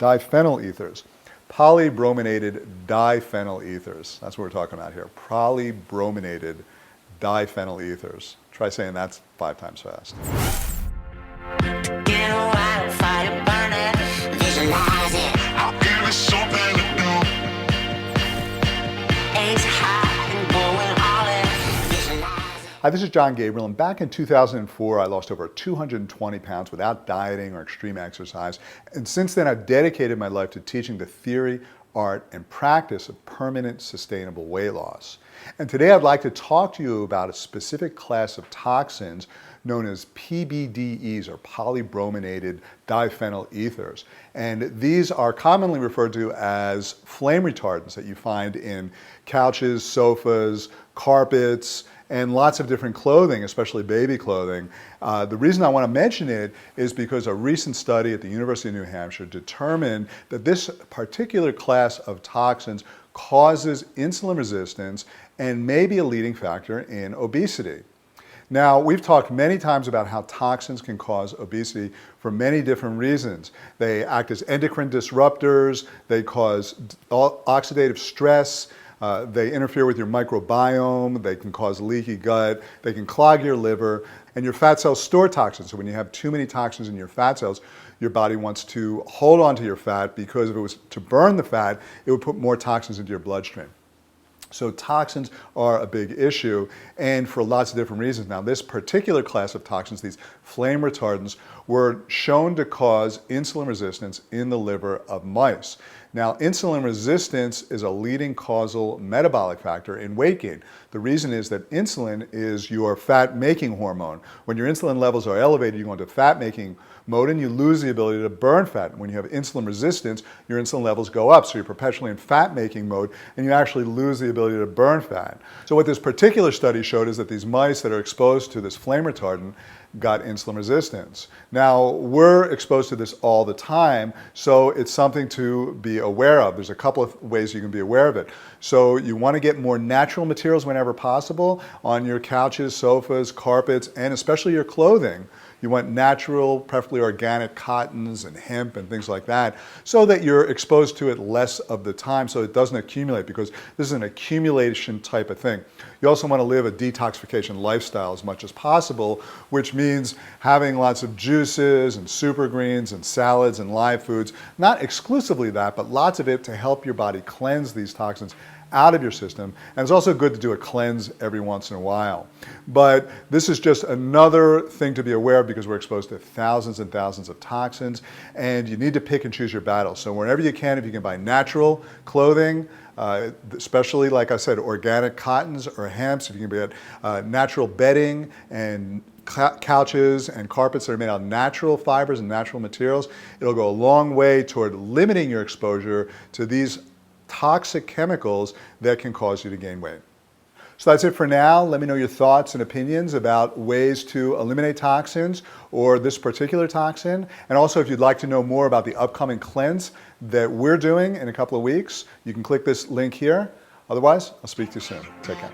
Diphenyl ethers. Polybrominated diphenyl ethers. That's what we're talking about here. Polybrominated diphenyl ethers. Try saying that 5 times fast. Hi, this is John Gabriel, and back in 2004, I lost over 220 pounds without dieting or extreme exercise. And since then, I've dedicated my life to teaching the theory, art, and practice of permanent, sustainable weight loss. And today, I'd like to talk to you about a specific class of toxins known as PBDEs, or polybrominated diphenyl ethers. And these are commonly referred to as flame retardants that you find in couches, sofas, carpets, and lots of different clothing, especially baby clothing. The reason I want to mention it is because a recent study at the University of New Hampshire determined that this particular class of toxins causes insulin resistance and may be a leading factor in obesity. Now, we've talked many times about how toxins can cause obesity for many different reasons. They act as endocrine disruptors, they cause oxidative stress, they interfere with your microbiome, they can cause leaky gut, they can clog your liver, and your fat cells store toxins. So when you have too many toxins in your fat cells, your body wants to hold on to your fat, because if it was to burn the fat, it would put more toxins into your bloodstream. So toxins are a big issue, and for lots of different reasons. Now, this particular class of toxins, these flame retardants, were shown to cause insulin resistance in the liver of mice. Now, insulin resistance is a leading causal metabolic factor in weight gain. The reason is that insulin is your fat-making hormone. When your insulin levels are elevated, you go into fat-making mode and you lose the ability to burn fat. When you have insulin resistance, your insulin levels go up, so you're perpetually in fat-making mode, and you actually lose the ability to burn fat. So what this particular study showed is that these mice that are exposed to this flame retardant got insulin resistance. Now, we're exposed to this all the time, so it's something to be aware of. There's a couple of ways you can be aware of it. So you want to get more natural materials whenever possible on your couches, sofas, carpets, and especially your clothing. You want natural, preferably organic cottons and hemp and things like that, so that you're exposed to it less of the time, so it doesn't accumulate, because this is an accumulation type of thing. You also want to live a detoxification lifestyle as much as possible, which means having lots of juices and super greens and salads and live foods. Not exclusively that, but lots of it to help your body cleanse these toxins out of your system. And it's also good to do a cleanse every once in a while. But this is just another thing to be aware of, because we're exposed to thousands and thousands of toxins, and you need to pick and choose your battles. So whenever you can, if you can buy natural clothing, especially, like I said, organic cottons or hemps, if you can get natural bedding and couches and carpets that are made out of natural fibers and natural materials, it'll go a long way toward limiting your exposure to these toxic chemicals that can cause you to gain weight. So that's it for now. Let me know your thoughts and opinions about ways to eliminate toxins or this particular toxin. And also, if you'd like to know more about the upcoming cleanse that we're doing in a couple of weeks, you can click this link here. Otherwise, I'll speak to you soon. Take care.